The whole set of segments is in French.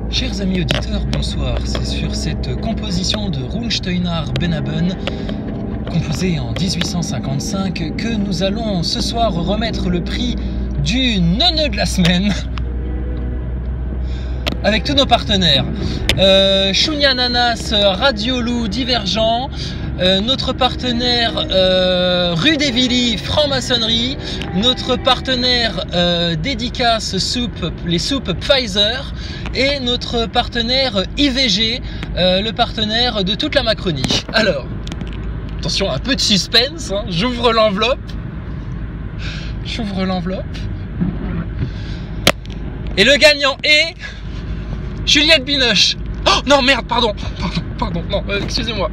Chers amis auditeurs, bonsoir. C'est sur cette composition de Rundsteiner Benaben, composée en 1855, que nous allons ce soir remettre le prix du neuneu de la semaine avec tous nos partenaires. Chounia Nanas, Radiolou, Divergent, notre partenaire Rue des Villiers, franc-maçonnerie, notre partenaire dédicace soupe, les soupes Pfizer, et notre partenaire IVG, le partenaire de toute la Macronie. Alors, attention, un peu de suspense, hein. J'ouvre l'enveloppe. Et le gagnant est Juliette Binoche. Oh non, merde, pardon, non, excusez-moi.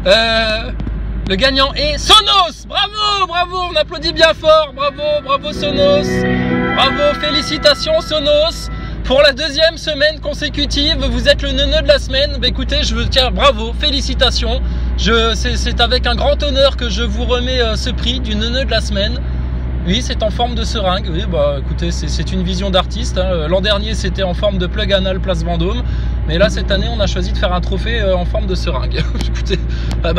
Le gagnant est Sonos. Bravo, on applaudit bien fort. Bravo Sonos. Bravo, félicitations Sonos. Pour la deuxième semaine consécutive, vous êtes le neuneu de la semaine. Bah, écoutez, je veux dire bravo, félicitations. C'est avec un grand honneur que je vous remets ce prix du neuneu de la semaine. Oui, c'est en forme de seringue. Oui, bah écoutez, c'est une vision d'artiste, hein. L'an dernier, c'était en forme de plug anal Place Vendôme. Mais là, cette année, on a choisi de faire un trophée en forme de seringue. Écoutez,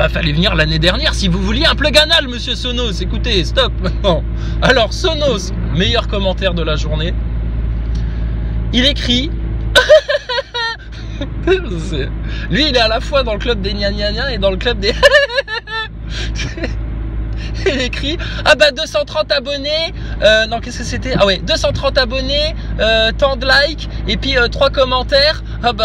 fallait venir l'année dernière si vous vouliez un plug anal, monsieur Sonos. Écoutez, stop maintenant. Alors, Sonos, meilleur commentaire de la journée. Il écrit... Lui, il est à la fois dans le club des gna gna gna et dans le club des... Il écrit 230 abonnés, non, qu'est-ce que c'était? Ah ouais, 230 abonnés, tant de likes et puis 3 commentaires.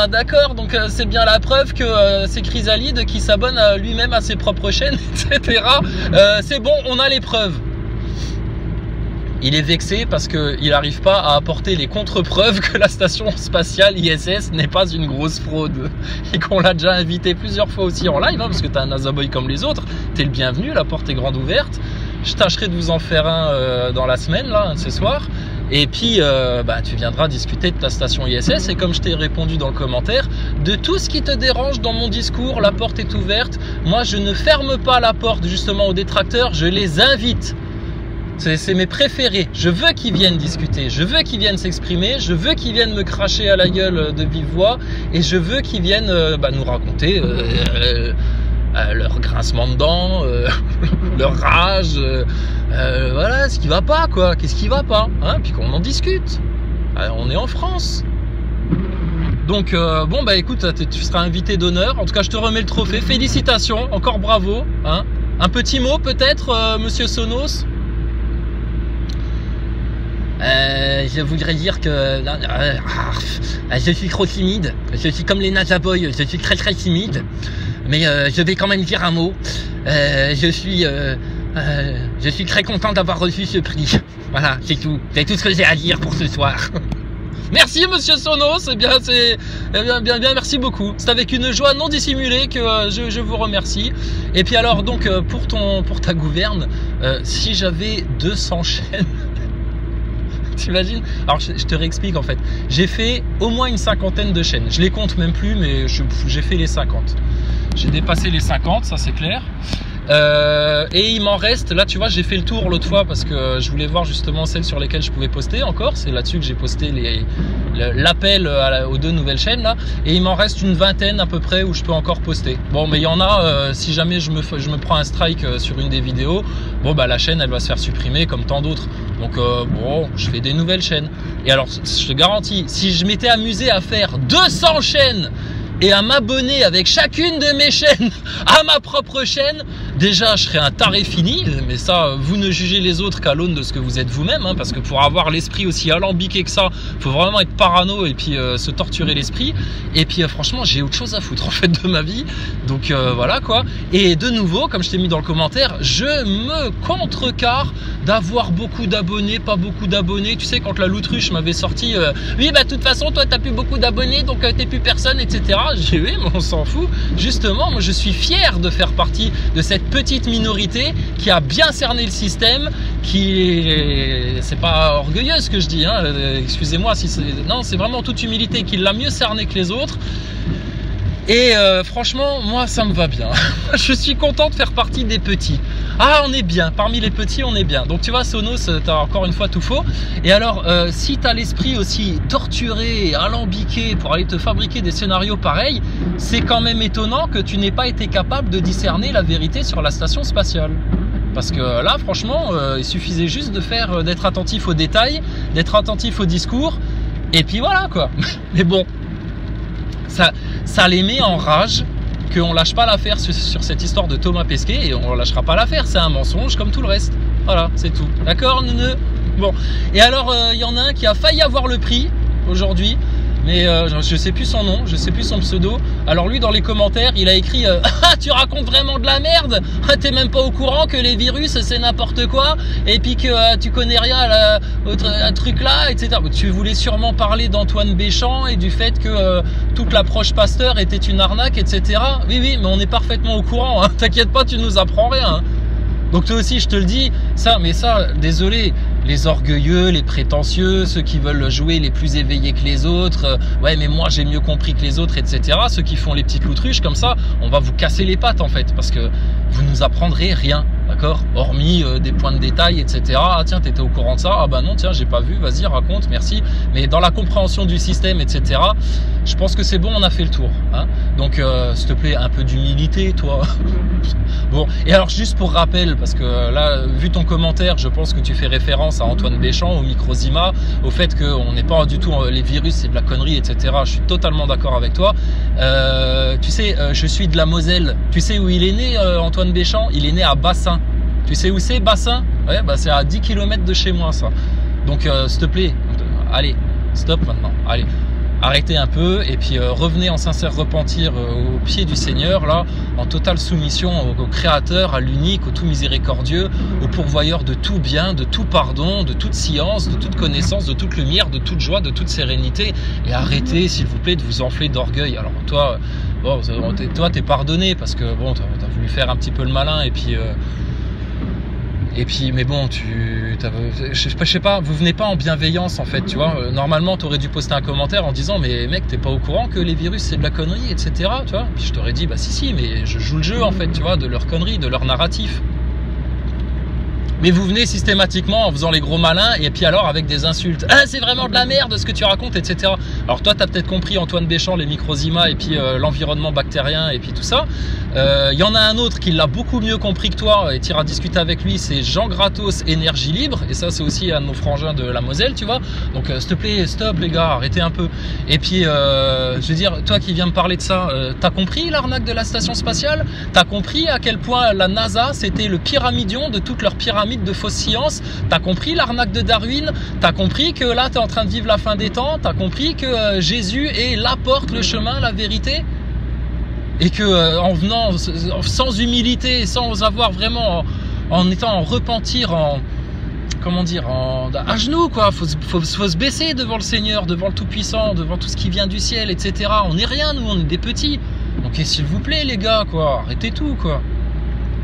D'accord, donc c'est bien la preuve que c'est Chrysalide qui s'abonne lui-même à ses propres chaînes, etc. C'est bon, on a les preuves. Il est vexé parce qu'il n'arrive pas à apporter les contre-preuves que la station spatiale ISS n'est pas une grosse fraude. Et qu'on l'a déjà invité plusieurs fois aussi en live, hein, parce que tu es un Nazaboy comme les autres. Tu es le bienvenu, la porte est grande ouverte. Je tâcherai de vous en faire un dans la semaine, là, ce soir. Et puis, tu viendras discuter de ta station ISS. Et comme je t'ai répondu dans le commentaire, de tout ce qui te dérange dans mon discours, la porte est ouverte. Moi, je ne ferme pas la porte justement aux détracteurs, je les invite. C'est mes préférés, je veux qu'ils viennent discuter, je veux qu'ils viennent s'exprimer, je veux qu'ils viennent me cracher à la gueule de vive voix et je veux qu'ils viennent nous raconter leur grincement de dents, leur rage, voilà, ce qui va pas quoi, qu'est-ce qui va pas, hein, puis qu'on en discute. On est en France. Donc écoute, tu seras invité d'honneur, en tout cas je te remets le trophée, félicitations, encore bravo, hein. Un petit mot peut-être, monsieur Sonos? Je voudrais dire que je suis trop timide, je suis comme les Nazaboy, je suis très timide, mais je vais quand même dire un mot. Je suis très content d'avoir reçu ce prix. Voilà, c'est tout ce que j'ai à dire pour ce soir. Merci monsieur Sonos, bien, merci beaucoup. C'est avec une joie non dissimulée que je vous remercie. Et puis alors donc pour ta gouverne, si j'avais 200 chaînes. T'imagines? Alors je te réexplique en fait. J'ai fait au moins une cinquantaine de chaînes. Je les compte même plus, mais j'ai fait les 50. J'ai dépassé les 50, ça c'est clair. Et il m'en reste, là tu vois, j'ai fait le tour l'autre fois parce que je voulais voir justement celles sur lesquelles je pouvais poster encore. C'est là-dessus que j'ai posté l'appel aux 2 nouvelles chaînes là. Et il m'en reste une vingtaine à peu près où je peux encore poster. Bon, mais il y en a, si jamais je me prends un strike sur une des vidéos, la chaîne elle va se faire supprimer comme tant d'autres. Donc je fais des nouvelles chaînes. Et alors, je te garantis, si je m'étais amusé à faire 200 chaînes et à m'abonner avec chacune de mes chaînes à ma propre chaîne, déjà je serais un taré fini, mais ça vous ne jugez les autres qu'à l'aune de ce que vous êtes vous-même, hein, parce que pour avoir l'esprit aussi alambiqué que ça, faut vraiment être parano et puis se torturer l'esprit. Et puis franchement j'ai autre chose à foutre en fait de ma vie, donc voilà quoi. Et de nouveau, comme je t'ai mis dans le commentaire, je me contrecarre d'avoir beaucoup d'abonnés, pas beaucoup d'abonnés. Tu sais, quand la Loutruche m'avait sorti oui de toute façon toi t'as plus beaucoup d'abonnés donc t'es plus personne, etc. J'ai oui, mais on s'en fout. Justement, moi je suis fier de faire partie de cette petite minorité qui a bien cerné le système, c'est pas orgueilleux ce que je dis, hein, excusez-moi si non, c'est vraiment toute humilité, qui l'a mieux cerné que les autres. Et franchement, moi ça me va bien. Je suis content de faire partie des petits. Ah, on est bien, parmi les petits, on est bien. Donc tu vois, Sonos, t'as encore une fois tout faux. Et alors, si t'as l'esprit aussi torturé, alambiqué pour aller te fabriquer des scénarios pareils, c'est quand même étonnant que tu n'aies pas été capable de discerner la vérité sur la station spatiale. Parce que là, franchement, il suffisait juste d'être attentif aux détails, d'être attentif au discours, et puis voilà quoi. Mais bon, ça les met en rage qu'on lâche pas l'affaire sur cette histoire de Thomas Pesquet, et on lâchera pas l'affaire, c'est un mensonge comme tout le reste. Voilà, c'est tout. D'accord, neuneu? Bon, et alors, il y en a un qui a failli avoir le prix aujourd'hui, mais je sais plus son nom, je sais plus son pseudo. Alors lui, dans les commentaires, il a écrit ah, tu racontes vraiment de la merde, t'es même pas au courant que les virus c'est n'importe quoi, et puis que tu connais rien à un truc là, etc. Tu voulais sûrement parler d'Antoine Béchamp et du fait que toute l'approche Pasteur était une arnaque, etc. Oui, oui, mais on est parfaitement au courant, hein. T'inquiète pas, tu nous apprends rien, hein. Donc toi aussi, je te le dis, mais ça, désolé, les orgueilleux, les prétentieux, ceux qui veulent jouer les plus éveillés que les autres, ouais mais moi j'ai mieux compris que les autres, etc. Ceux qui font les petites loutruches comme ça, on va vous casser les pattes en fait, parce que vous nous apprendrez rien, d'accord? Hormis des points de détail, etc. Ah tiens, t'étais au courant de ça? Ah bah non, tiens, j'ai pas vu, vas-y, raconte, merci. Mais dans la compréhension du système, etc., je pense que c'est bon, on a fait le tour, hein. Donc s'il te plaît, un peu d'humilité, toi. Bon, et alors juste pour rappel, parce que là, vu ton commentaire, je pense que tu fais référence à Antoine Béchamp, au Microzima, au fait qu'on n'est pas du tout les virus, c'est de la connerie, etc. Je suis totalement d'accord avec toi. Tu sais, je suis de la Moselle. Tu sais où il est né, Antoine Béchamp? Il est né à Bassin. Tu sais où c'est, Bassin? Ouais, bah c'est à 10 km de chez moi, ça. Donc, s'il te plaît, allez, stop maintenant, allez. Arrêtez un peu et puis revenez en sincère repentir au pied du Seigneur, là, en totale soumission au Créateur, à l'unique, au tout miséricordieux, au pourvoyeur de tout bien, de tout pardon, de toute science, de toute connaissance, de toute lumière, de toute joie, de toute sérénité. Et arrêtez, s'il vous plaît, de vous enfler d'orgueil. Alors toi, bon, toi, t'es pardonné parce que bon, t'as voulu faire un petit peu le malin et puis mais bon, je sais pas, vous venez pas en bienveillance en fait, tu vois. Normalement, t'aurais dû poster un commentaire en disant mais mec, t'es pas au courant que les virus c'est de la connerie, etc. Tu vois. Puis je t'aurais dit bah si, mais je joue le jeu en fait, tu vois, de leur connerie, de leur narratif. Mais vous venez systématiquement en faisant les gros malins et puis alors avec des insultes. Ah, c'est vraiment de la merde ce que tu racontes, etc. Alors toi, t'as peut-être compris Antoine Béchamp, les Microzima et puis l'environnement bactérien et puis tout ça. Il y en a un autre qui l'a beaucoup mieux compris que toi et tu iras discuter avec lui, c'est Jean Gratos, Énergie Libre. Et ça, c'est aussi un de nos frangins de la Moselle, tu vois. Donc s'il te plaît, stop les gars, arrêtez un peu. Et puis, je veux dire, toi qui viens me parler de ça, t'as compris l'arnaque de la station spatiale? T'as compris à quel point la NASA, c'était le pyramidion de toutes leurs pyramides de fausses sciences? T'as compris l'arnaque de Darwin? T'as compris que là t'es en train de vivre la fin des temps? T'as compris que Jésus est la porte, le chemin, la vérité? Et que en venant sans humilité, sans avoir vraiment, en étant en repentir, comment dire, à genoux quoi, faut se baisser devant le Seigneur, devant le Tout-Puissant, devant tout ce qui vient du ciel, etc. On n'est rien, nous, on est des petits. Donc s'il vous plaît les gars, quoi, arrêtez tout quoi.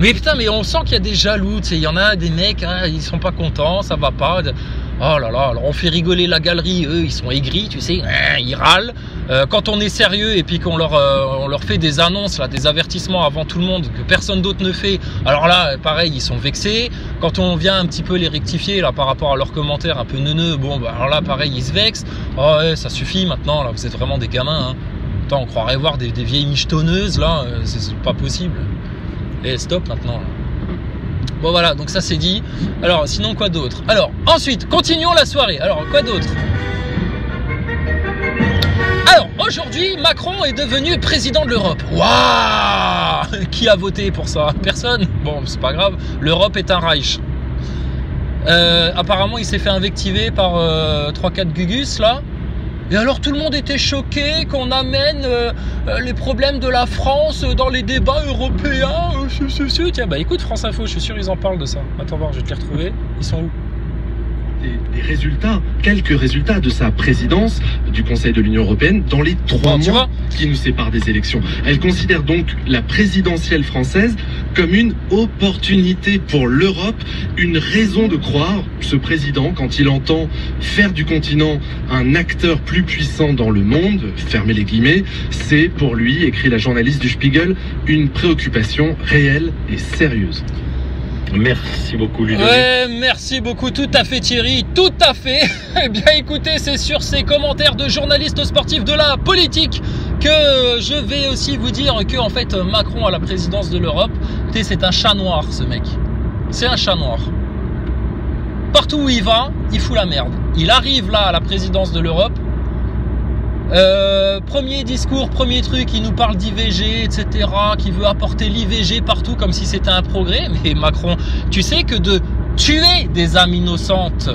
Mais putain, mais on sent qu'il y a des jaloux, tu sais, il y en a des mecs, hein, ils sont pas contents, ça va pas. Oh là là, alors on fait rigoler la galerie, eux ils sont aigris, tu sais, ils râlent. Quand on est sérieux et puis qu'on leur fait des annonces, là, des avertissements avant tout le monde que personne d'autre ne fait, alors là, pareil, ils sont vexés. Quand on vient un petit peu les rectifier là par rapport à leurs commentaires un peu neuneux, bon, bah, alors là, pareil, ils se vexent. Oh ouais, ça suffit maintenant, là, vous êtes vraiment des gamins. Hein. Attends, on croirait voir des vieilles michetonneuses, là, c'est pas possible. Et stop maintenant là. Bon voilà, donc ça c'est dit. Alors sinon quoi d'autre? Alors ensuite, continuons la soirée. Alors quoi d'autre? Alors aujourd'hui, Macron est devenu président de l'Europe. Waouh! Qui a voté pour ça? Personne? Bon, c'est pas grave. L'Europe est un Reich. Apparemment, il s'est fait invectiver par 3-4 gugus là. Et alors tout le monde était choqué qu'on amène les problèmes de la France dans les débats européens. Tiens, bah écoute France Info, je suis sûr ils en parlent de ça. Attends voir, je vais te les retrouver. Ils sont où? Des résultats, quelques résultats de sa présidence du Conseil de l'Union Européenne dans les 3 mois qui nous séparent des élections. Elle considère donc la présidentielle française comme une opportunité pour l'Europe, une raison de croire ce président quand il entend faire du continent un acteur plus puissant dans le monde, fermez les guillemets, c'est pour lui, écrit la journaliste du Spiegel, une préoccupation réelle et sérieuse. Merci beaucoup Ludovic. Ouais, merci beaucoup, tout à fait Thierry, tout à fait. Eh bien écoutez, c'est sur ces commentaires de journalistes sportifs de la politique que je vais aussi vous dire que en fait Macron à la présidence de l'Europe, c'est un chat noir ce mec. C'est un chat noir. Partout où il va, il fout la merde. Il arrive là à la présidence de l'Europe. Premier discours, premier truc, il nous parle d'IVG, etc. Qui veut apporter l'IVG partout comme si c'était un progrès. Mais Macron, tu sais que de tuer des âmes innocentes,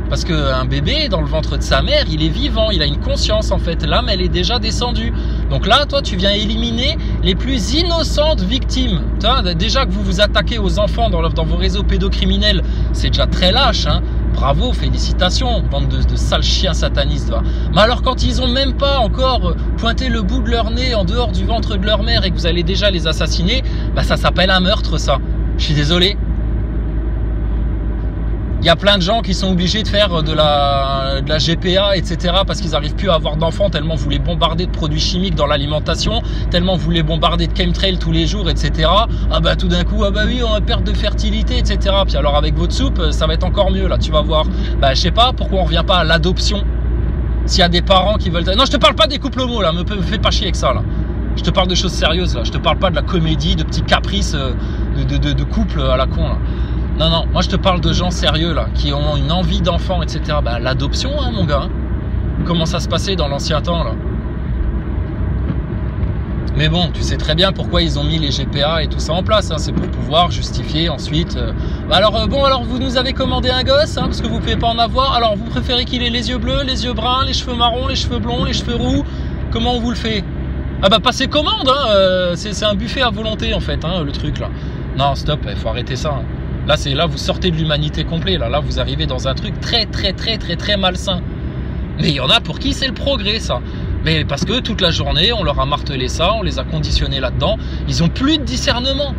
parce qu'un bébé dans le ventre de sa mère, il est vivant, il a une conscience en fait. L'âme, elle est déjà descendue. Donc là, toi, tu viens éliminer les plus innocentes victimes. Déjà que vous vous attaquez aux enfants dans vos réseaux pédocriminels, c'est déjà très lâche, hein. Bravo, félicitations, bande de sales chiens satanistes. Va. Mais alors quand ils ont même pas encore pointé le bout de leur nez en dehors du ventre de leur mère et que vous allez déjà les assassiner, bah ça s'appelle un meurtre ça. Je suis désolé. Il y a plein de gens qui sont obligés de faire de la GPA, etc. parce qu'ils n'arrivent plus à avoir d'enfants tellement vous les bombardez de produits chimiques dans l'alimentation, tellement vous les bombardez de chemtrails tous les jours, etc. Ah bah tout d'un coup, ah bah oui, on a perte de fertilité, etc. Puis alors avec votre soupe, ça va être encore mieux là, tu vas voir. Bah je sais pas, pourquoi on revient pas à l'adoption? S'il y a des parents qui veulent... Non, je te parle pas des couples homo là, me fais pas chier avec ça là. Je te parle de choses sérieuses là, je te parle pas de la comédie, de petits caprices de couple à la con là. Non, non, moi je te parle de gens sérieux là, qui ont une envie d'enfant, etc. Bah l'adoption, hein, mon gars. Comment ça se passait dans l'ancien temps là. Mais bon, tu sais très bien pourquoi ils ont mis les GPA et tout ça en place. Hein. C'est pour pouvoir justifier ensuite. Bah alors bon, alors vous nous avez commandé un gosse, hein, parce que vous pouvez pas en avoir. Alors vous préférez qu'il ait les yeux bleus, les yeux bruns, les cheveux marrons, les cheveux blonds, les cheveux roux. Comment on vous le fait? Ah bah passez commande, hein. C'est un buffet à volonté en fait, hein, le truc là. Non, stop, il faut arrêter ça. Hein. Là, vous sortez de l'humanité complet. Là, vous arrivez dans un truc très malsain. Mais il y en a pour qui c'est le progrès, ça. Mais parce que toute la journée, on leur a martelé ça, on les a conditionnés là-dedans. Ils ont plus de discernement.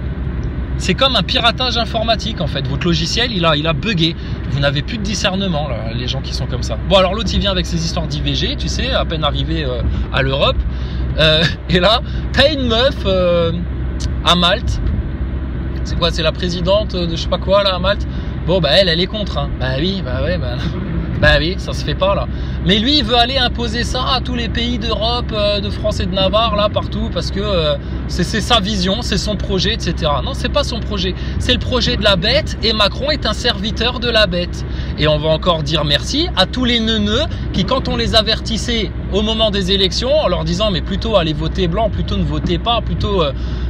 C'est comme un piratage informatique, en fait. Votre logiciel, il a bugué. Vous n'avez plus de discernement, là, les gens qui sont comme ça. Bon, alors l'autre, il vient avec ses histoires d'IVG, tu sais, à peine arrivé à l'Europe. Et là, t'as une meuf à Malte. C'est quoi, c'est la présidente de je sais pas quoi là à Malte. Bon bah elle est contre, hein. Bah oui, bah ouais, bah oui, ça se fait pas là. Mais lui il veut aller imposer ça à tous les pays d'Europe, de France et de Navarre là partout parce que c'est sa vision, c'est son projet, etc. Non, c'est pas son projet, c'est le projet de la bête et Macron est un serviteur de la bête. Et on va encore dire merci à tous les neuneux qui, quand on les avertissait au moment des élections en leur disant mais plutôt allez voter blanc, plutôt ne votez pas, plutôt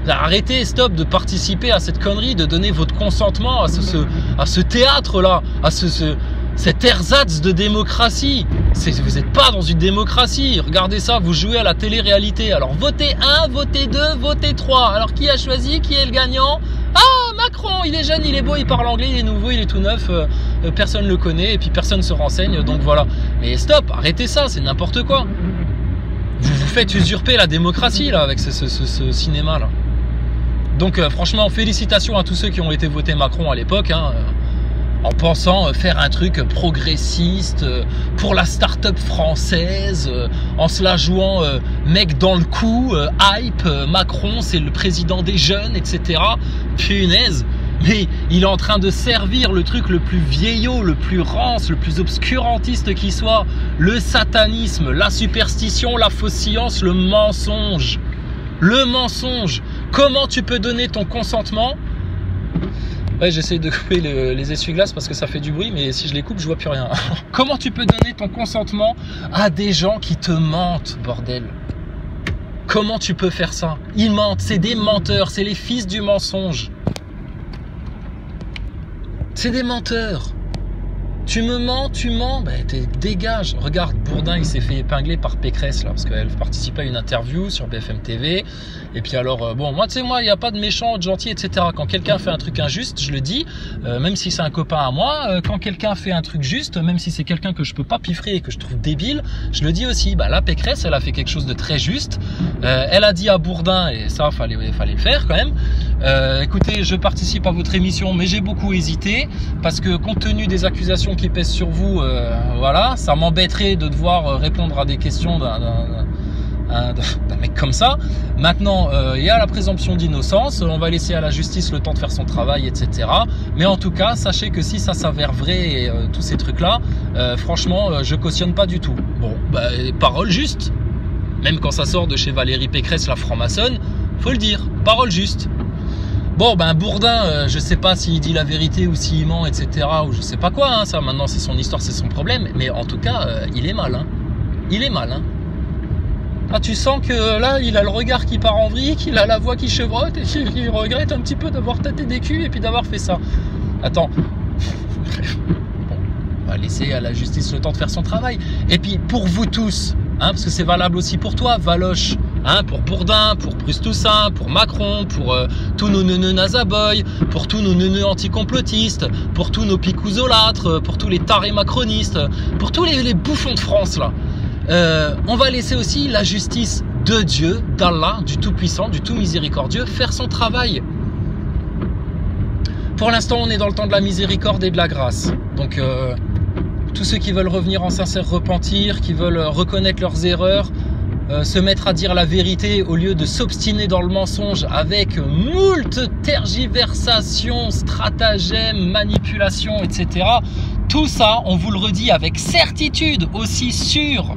arrêtez, stop de participer à cette connerie, de donner votre consentement à ce théâtre là, à cet ersatz de démocratie. Vous n'êtes pas dans une démocratie. Regardez ça, vous jouez à la télé-réalité. Alors votez 1, votez 2, votez 3. Alors qui a choisi? Qui est le gagnant? Ah, Macron, il est jeune, il est beau, il parle anglais, il est nouveau, il est tout neuf. Personne ne le connaît et puis personne ne se renseigne. Donc voilà. Mais stop, arrêtez ça, c'est n'importe quoi. Vous vous faites usurper la démocratie là avec ce cinéma là. Donc franchement, félicitations à tous ceux qui ont été votés Macron à l'époque, hein, en pensant faire un truc progressiste pour la start-up française, en se la jouant mec dans le coup, hype, Macron c'est le président des jeunes, etc. Punaise, mais il est en train de servir le truc le plus vieillot, le plus rance, le plus obscurantiste qui soit, le satanisme, la superstition, la fausse science, le mensonge. Le mensonge. Comment tu peux donner ton consentement? Ouais, j'essaie de couper les essuie-glaces parce que ça fait du bruit, mais si je les coupe, je vois plus rien. Comment tu peux donner ton consentement à des gens qui te mentent, bordel? Comment tu peux faire ça? Ils mentent, c'est des menteurs, c'est les fils du mensonge. C'est des menteurs. Tu me mens, tu mens, ben dégage. Regarde, Bourdin, il s'est fait épingler par Pécresse là, parce qu'elle participait à une interview sur BFM TV. Et puis alors, bon, moi, tu sais, moi, il n'y a pas de méchant, de gentil, etc. Quand quelqu'un fait un truc injuste, je le dis, même si c'est un copain à moi, quand quelqu'un fait un truc juste, même si c'est quelqu'un que je peux pas piffrer et que je trouve débile, je le dis aussi. Bah là, Pécresse, elle a fait quelque chose de très juste. Elle a dit à Bourdin, et ça, fallait le faire quand même. Écoutez, je participe à votre émission, mais j'ai beaucoup hésité parce que compte tenu des accusations qui pèsent sur vous, voilà, ça m'embêterait de devoir répondre à des questions d'un mec comme ça. Maintenant, il y a la présomption d'innocence, on va laisser à la justice le temps de faire son travail, etc. Mais en tout cas, sachez que si ça s'avère vrai et tous ces trucs-là, franchement, je cautionne pas du tout. Bon, bah, parole juste, même quand ça sort de chez Valérie Pécresse, la franc-maçonne, faut le dire, parole juste. Bon, ben Bourdin, je sais pas s'il dit la vérité ou s'il ment, etc. ou je sais pas quoi, hein, ça maintenant c'est son histoire, c'est son problème, mais en tout cas, il est mal, hein. Il est mal, hein. Ah, tu sens que là, il a le regard qui part en vrille, qu'il a la voix qui chevrotte et qu'il regrette un petit peu d'avoir tâté des culs et puis d'avoir fait ça. Attends. Bon, on va laisser à la justice le temps de faire son travail. Et puis, pour vous tous, hein, parce que c'est valable aussi pour toi, Valoche, hein, pour Bourdin, pour Bruce Toussaint, pour Macron, pour tous nos neuneux nazaboy, pour tous nos neuneux anticomplotistes, pour tous nos picouzolâtres, pour tous les tarés macronistes, pour tous les bouffons de France, là. On va laisser aussi la justice de Dieu, d'Allah, du Tout-Puissant, du Tout-Miséricordieux, faire son travail. Pour l'instant, on est dans le temps de la miséricorde et de la grâce. Donc, tous ceux qui veulent revenir en sincère repentir, qui veulent reconnaître leurs erreurs, se mettre à dire la vérité au lieu de s'obstiner dans le mensonge avec moult tergiversations, stratagèmes, manipulations, etc. Tout ça, on vous le redit avec certitude, aussi sûr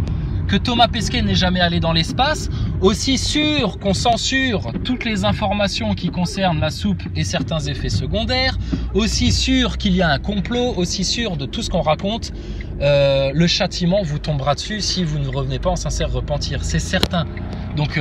que Thomas Pesquet n'est jamais allé dans l'espace, aussi sûr qu'on censure toutes les informations qui concernent la soupe et certains effets secondaires, aussi sûr qu'il y a un complot, aussi sûr de tout ce qu'on raconte, le châtiment vous tombera dessus si vous ne revenez pas en sincère repentir, c'est certain. Donc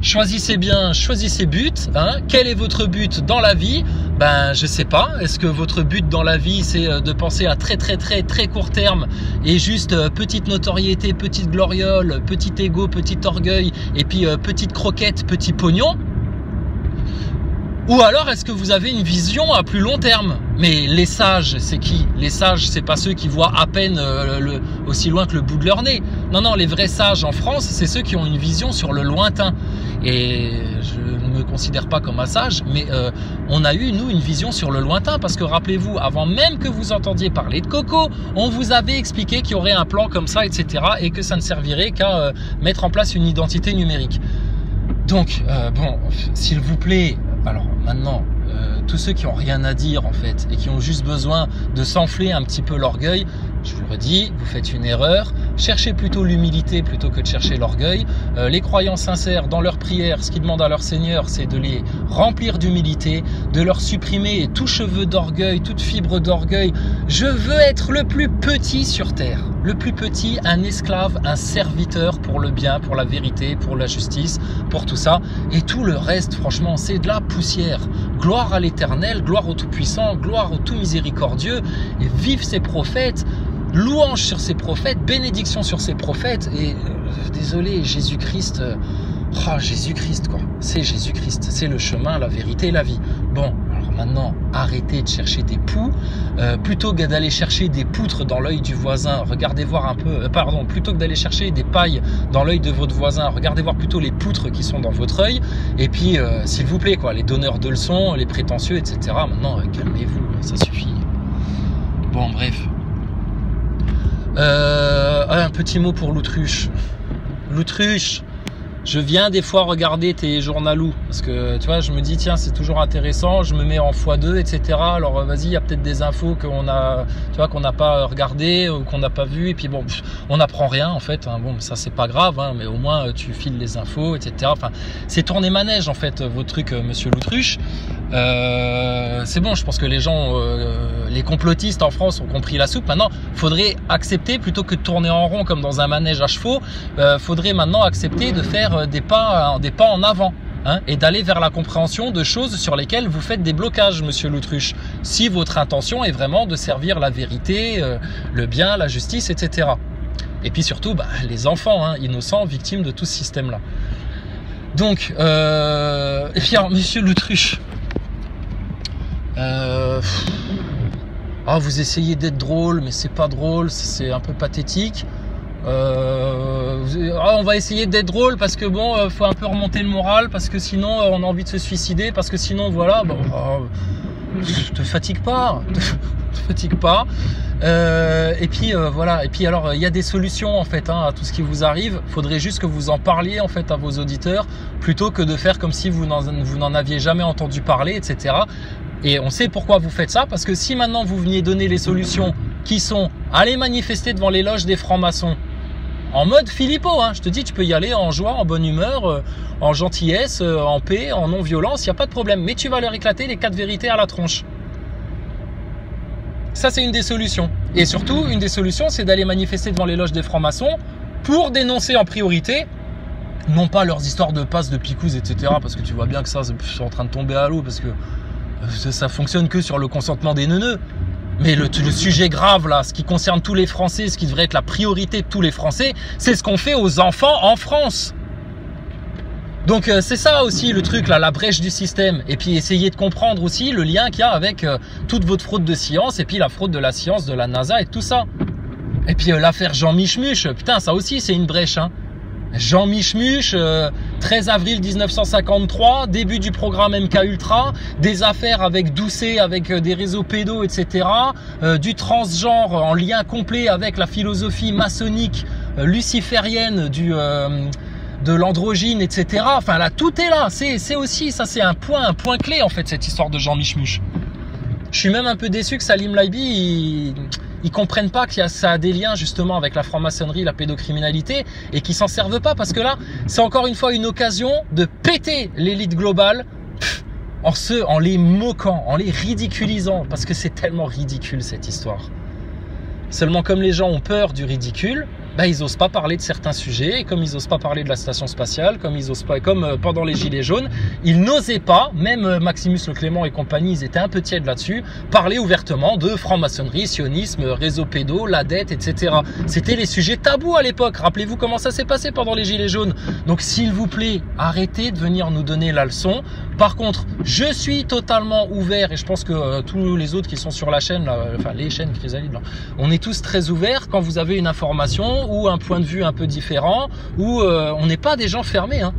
choisissez bien, choisissez but, hein. Quel est votre but dans la vie? Ben, je sais pas. Est-ce que votre but dans la vie, c'est de penser à très court terme et juste petite notoriété, petite gloriole, petit ego, petit orgueil et puis petite croquette, petit pognon? Ou alors est-ce que vous avez une vision à plus long terme? Mais les sages, c'est qui? Les sages, c'est pas ceux qui voient à peine aussi loin que le bout de leur nez. Non, non, les vrais sages en France, c'est ceux qui ont une vision sur le lointain. Et je ne me considère pas comme un sage, mais on a eu, nous, une vision sur le lointain. Parce que rappelez-vous, avant même que vous entendiez parler de Coco, on vous avait expliqué qu'il y aurait un plan comme ça, etc. Et que ça ne servirait qu'à mettre en place une identité numérique. Donc, bon, s'il vous plaît, alors maintenant, tous ceux qui n'ont rien à dire en fait et qui ont juste besoin de s'enfler un petit peu l'orgueil, je vous le redis, vous faites une erreur. Cherchez plutôt l'humilité plutôt que de chercher l'orgueil. Les croyants sincères dans leur prière, ce qu'ils demandent à leur Seigneur, c'est de les remplir d'humilité, de leur supprimer tout cheveu d'orgueil, toute fibre d'orgueil. Je veux être le plus petit sur terre, le plus petit, un esclave, un serviteur pour le bien, pour la vérité, pour la justice, pour tout ça. Et tout le reste, franchement, c'est de la poussière. Gloire à l'Éternel, gloire au Tout-Puissant, gloire au Tout-Miséricordieux, et vive ses prophètes. Louange sur ses prophètes, bénédiction sur ses prophètes. Et désolé, Jésus-Christ, Jésus-Christ quoi, c'est Jésus-Christ, c'est le chemin, la vérité, la vie. Bon, alors maintenant, arrêtez de chercher des poux, plutôt que d'aller chercher des poutres dans l'œil du voisin, regardez voir un peu, plutôt que d'aller chercher des pailles dans l'œil de votre voisin, regardez voir plutôt les poutres qui sont dans votre œil. Et puis, s'il vous plaît, quoi, les donneurs de leçons, les prétentieux, etc. Maintenant, calmez-vous, ça suffit. Bon, bref. Un petit mot pour l'autruche. L'autruche, je viens des fois regarder tes journalous parce que tu vois, je me dis tiens, c'est toujours intéressant, je me mets en x2, etc. Alors vas-y, il y a peut-être des infos qu'on a, tu vois, qu'on n'a pas regardé ou qu'on n'a pas vu, et puis bon, on n'apprend rien en fait, hein. Bon, ça c'est pas grave, hein, mais au moins tu files les infos, etc. Enfin, c'est tourné manège en fait, vos trucs, monsieur l'autruche. C'est bon, je pense que les gens, les complotistes en France ont compris la soupe. Maintenant, faudrait accepter, plutôt que de tourner en rond comme dans un manège à chevaux, faudrait maintenant accepter de faire des pas en avant, hein, et d'aller vers la compréhension de choses sur lesquelles vous faites des blocages, monsieur l'autruche, si votre intention est vraiment de servir la vérité, le bien, la justice, etc. Et puis surtout, les enfants, hein, innocents, victimes de tout ce système-là. Donc, et puis alors, monsieur l'autruche, vous essayez d'être drôle, mais c'est pas drôle, c'est un peu pathétique. On va essayer d'être drôle parce que bon, faut un peu remonter le moral, parce que sinon on a envie de se suicider, parce que sinon voilà, bon, te fatigue pas, te fatigue pas. Et puis voilà. Et puis alors, il y a des solutions en fait à tout ce qui vous arrive. Faudrait juste que vous en parliez en fait à vos auditeurs, plutôt que de faire comme si vous n'en aviez jamais entendu parler, etc. Et on sait pourquoi vous faites ça, parce que si maintenant vous veniez donner les solutions qui sont aller manifester devant les loges des francs-maçons, en mode Philippot, hein, je te dis, tu peux y aller en joie, en bonne humeur, en gentillesse, en paix, en non-violence, il n'y a pas de problème. Mais tu vas leur éclater les 4 vérités à la tronche. Ça, c'est une des solutions. Et surtout, une des solutions, c'est d'aller manifester devant les loges des francs-maçons pour dénoncer en priorité, non pas leurs histoires de passes, de picouse, etc. Parce que tu vois bien que ça, c'est en train de tomber à l'eau, parce que ça fonctionne que sur le consentement des neuneux. Mais le sujet grave là, ce qui concerne tous les Français, ce qui devrait être la priorité de tous les Français, c'est ce qu'on fait aux enfants en France. Donc c'est ça aussi le truc là, la brèche du système. Et puis essayez de comprendre aussi le lien qu'il y a avec toute votre fraude de science et puis la fraude de la science, de la NASA et tout ça. Et puis l'affaire Jean Michmuche, putain ça aussi c'est une brèche hein. Jean Michmuche, 13 avril 1953, début du programme MK Ultra, des affaires avec Doucet, avec des réseaux pédos, etc. Du transgenre en lien complet avec la philosophie maçonnique luciférienne de l'androgyne, etc. Enfin là, tout est là. C'est aussi, ça c'est un point clé en fait, cette histoire de Jean Michmuche. Je suis même un peu déçu que Salim Laibi, ils comprennent pas que ça a des liens justement avec la franc-maçonnerie, la pédocriminalité, et qu'ils s'en servent pas, parce que là, c'est encore une fois une occasion de péter l'élite globale en les moquant, en les ridiculisant, parce que c'est tellement ridicule cette histoire. Seulement comme les gens ont peur du ridicule, bah, ils osent pas parler de certains sujets, et comme ils osent pas parler de la station spatiale, comme ils osent pas, comme pendant les Gilets jaunes, ils n'osaient pas, même Maximus Le Clément et compagnie, ils étaient un peu tièdes là-dessus, parler ouvertement de franc-maçonnerie, sionisme, réseau pédo, la dette, etc. C'était les sujets tabous à l'époque. Rappelez-vous comment ça s'est passé pendant les Gilets jaunes. Donc s'il vous plaît, arrêtez de venir nous donner la leçon. Par contre, je suis totalement ouvert, et je pense que tous les autres qui sont sur la chaîne, là, enfin les chaînes Chrysalide, là, on est tous très ouverts quand vous avez une information ou un point de vue un peu différent, où on n'est pas des gens fermés, hein.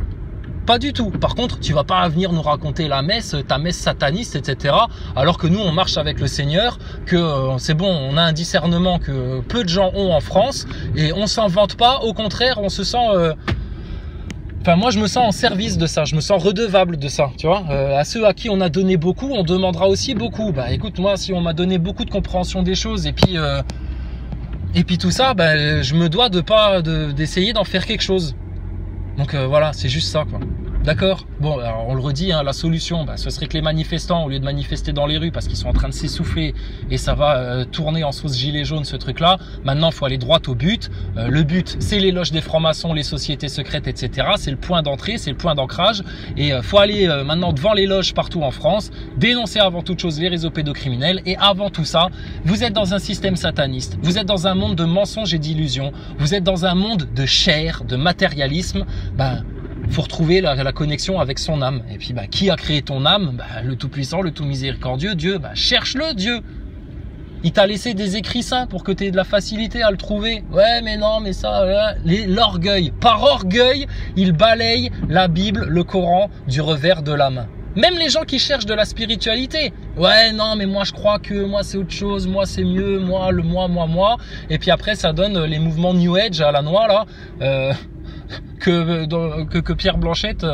Pas du tout. Par contre, tu vas pas venir nous raconter la messe, ta messe sataniste, etc. Alors que nous, on marche avec le Seigneur, que c'est bon, on a un discernement que peu de gens ont en France, et on s'en vante pas. Au contraire, on se sent... Enfin, moi, je me sens en service de ça. Je me sens redevable de ça, tu vois. À ceux à qui on a donné beaucoup, on demandera aussi beaucoup. Bah, écoute, moi, si on m'a donné beaucoup de compréhension des choses, et puis tout ça, ben, je me dois d'essayer d'en faire quelque chose. Donc voilà, c'est juste ça, quoi. D'accord? Bon, alors on le redit, hein, la solution, ben, ce serait que les manifestants, au lieu de manifester dans les rues parce qu'ils sont en train de s'essouffler et ça va tourner en sauce gilet jaune, ce truc-là, maintenant, il faut aller droit au but. Le but, c'est les loges des francs-maçons, les sociétés secrètes, etc. C'est le point d'entrée, c'est le point d'ancrage. Et faut aller maintenant devant les loges partout en France, dénoncer avant toute chose les réseaux pédocriminels. Et avant tout ça, vous êtes dans un système sataniste. Vous êtes dans un monde de mensonges et d'illusions. Vous êtes dans un monde de chair, de matérialisme. Ben, faut retrouver la connexion avec son âme. Et puis, bah, qui a créé ton âme? Bah, le Tout-Puissant, le Tout-Miséricordieux, Dieu. Bah, cherche-le, Dieu. Il t'a laissé des écrits saints pour que tu aies de la facilité à le trouver. Ouais, mais non, mais ça, l'orgueil. Par orgueil, il balaye la Bible, le Coran, du revers de la main. Même les gens qui cherchent de la spiritualité. Ouais, non, mais moi, je crois que moi, c'est autre chose. Moi, c'est mieux. Moi, le moi. Et puis après, ça donne les mouvements New Age à la noix, là. Que Pierre Blanchette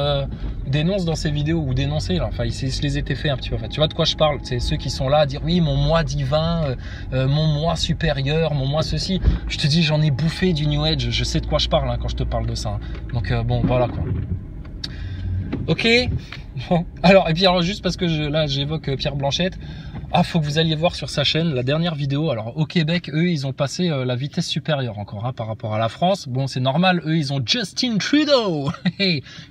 dénonce dans ses vidéos, ou dénoncer là. Enfin, il se les était fait un petit peu. Enfin, tu vois de quoi je parle? C'est ceux qui sont là à dire oui, mon moi divin, mon moi supérieur, mon moi ceci. Je te dis, j'en ai bouffé du New Age. Je sais de quoi je parle, hein, quand je te parle de ça. Hein. Donc bon, voilà quoi. Ok. Bon. Alors, et puis alors, juste parce que là j'évoque Pierre Blanchette. Ah, faut que vous alliez voir sur sa chaîne la dernière vidéo. Alors au Québec, eux, ils ont passé la vitesse supérieure encore, hein, par rapport à la France. Bon, c'est normal, eux, ils ont Justin Trudeau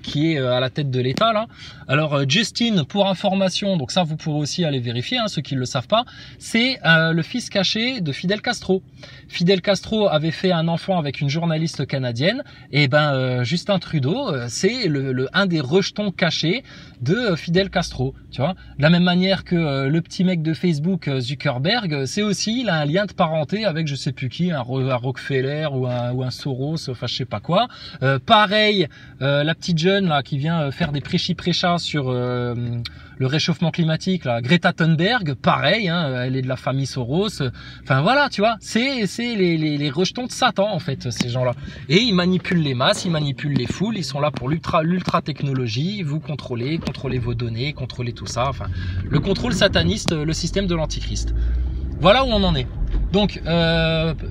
qui est à la tête de l'État là. Alors Justin, pour information, donc ça vous pourrez aussi aller vérifier, hein, ceux qui ne le savent pas, c'est le fils caché de Fidel Castro. Fidel Castro avait fait un enfant avec une journaliste canadienne, et ben Justin Trudeau, c'est un des rejetons cachés de Fidel Castro, tu vois. De la même manière que le petit mec de Facebook, Zuckerberg, c'est aussi, il a un lien de parenté avec je sais plus qui, un Rockefeller ou un Soros, enfin je sais pas quoi. Pareil, la petite jeune là qui vient faire des prêchis-prêchas sur le réchauffement climatique, là, Greta Thunberg, pareil, hein, elle est de la famille Soros. Enfin voilà, tu vois, c'est les rejetons de Satan en fait, ces gens-là. Et ils manipulent les masses, ils manipulent les foules, ils sont là pour l'ultra technologie, vous contrôlez vos données, contrôlez tout ça. Enfin, le contrôle sataniste, le système de l'antichrist. Voilà où on en est. Donc,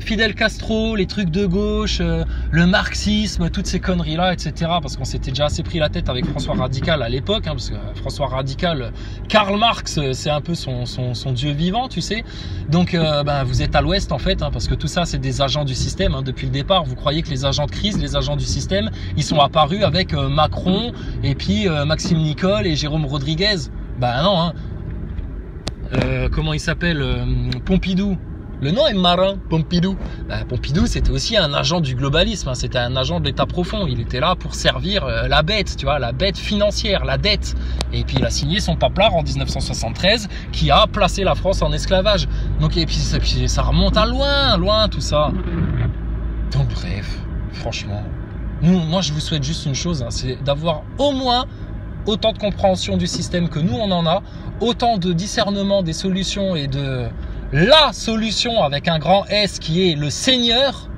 Fidel Castro, les trucs de gauche, le marxisme, toutes ces conneries-là, etc. Parce qu'on s'était déjà assez pris la tête avec François Radical à l'époque, hein, parce que François Radical, Karl Marx, c'est un peu son dieu vivant, tu sais. Donc, vous êtes à l'ouest, en fait, hein, parce que tout ça, c'est des agents du système, hein, depuis le départ. Vous croyez que les agents de crise, les agents du système, ils sont apparus avec Macron, et puis Maxime Nicole et Jérôme Rodriguez. Ben non, hein. Comment il s'appelle, Pompidou. Le nom est marin, Pompidou. Pompidou, c'était aussi un agent du globalisme, hein, c'était un agent de l'État profond. Il était là pour servir la bête, tu vois, la bête financière, la dette. Et puis il a signé son paplard en 1973 qui a placé la France en esclavage. Donc, et puis ça remonte à loin tout ça. Donc bref, franchement, moi je vous souhaite juste une chose, hein, c'est d'avoir au moins autant de compréhension du système que nous on en a, autant de discernement des solutions et de la solution avec un grand S qui est le Seigneur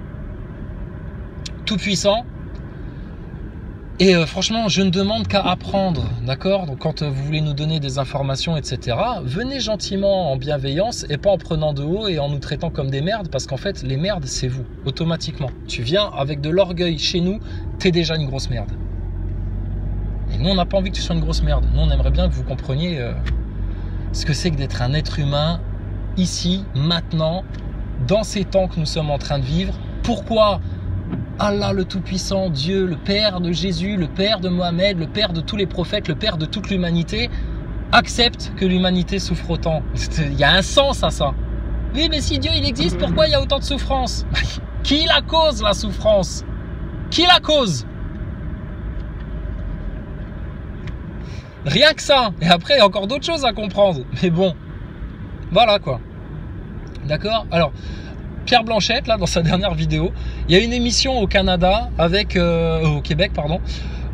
Tout-Puissant. Et franchement, je ne demande qu'à apprendre, d'accord? Donc quand vous voulez nous donner des informations, etc., venez gentiment en bienveillance et pas en prenant de haut et en nous traitant comme des merdes, parce qu'en fait, les merdes, c'est vous, automatiquement. Tu viens avec de l'orgueil chez nous, t'es déjà une grosse merde. Et nous, on n'a pas envie que tu sois une grosse merde. Nous, on aimerait bien que vous compreniez ce que c'est que d'être un être humain ici, maintenant, dans ces temps que nous sommes en train de vivre. Pourquoi Allah le Tout-Puissant, Dieu, le Père de Jésus, le Père de Mohamed, le Père de tous les prophètes, le Père de toute l'humanité, accepte que l'humanité souffre autant? Il y a un sens à ça. Oui, mais si Dieu il existe, pourquoi il y a autant de souffrance? Qui la cause, la souffrance? Qui la cause? Rien que ça. Et après, il y a encore d'autres choses à comprendre. Mais bon, voilà quoi. D'accord? Alors, Pierre Blanchette, là, dans sa dernière vidéo, il y a une émission au Canada avec... au Québec, pardon.